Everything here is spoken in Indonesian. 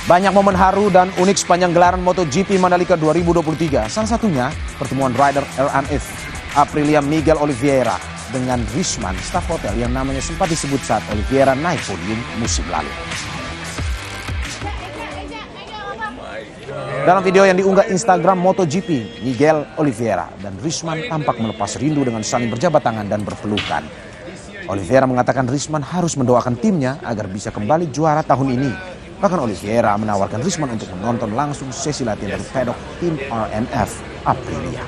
Banyak momen haru dan unik sepanjang gelaran MotoGP Mandalika 2023. Salah satunya pertemuan rider RNF Aprilia Miguel Oliveira dengan Risman, staf hotel yang namanya sempat disebut saat Oliveira naik podium musim lalu. Dalam video yang diunggah Instagram MotoGP, Miguel Oliveira dan Risman tampak melepas rindu dengan saling berjabat tangan dan berpelukan. Oliveira mengatakan Risman harus mendoakan timnya agar bisa kembali juara tahun ini. Bahkan Oliveira menawarkan Risman untuk menonton langsung sesi latihan dari pedok tim RNF Aprilia.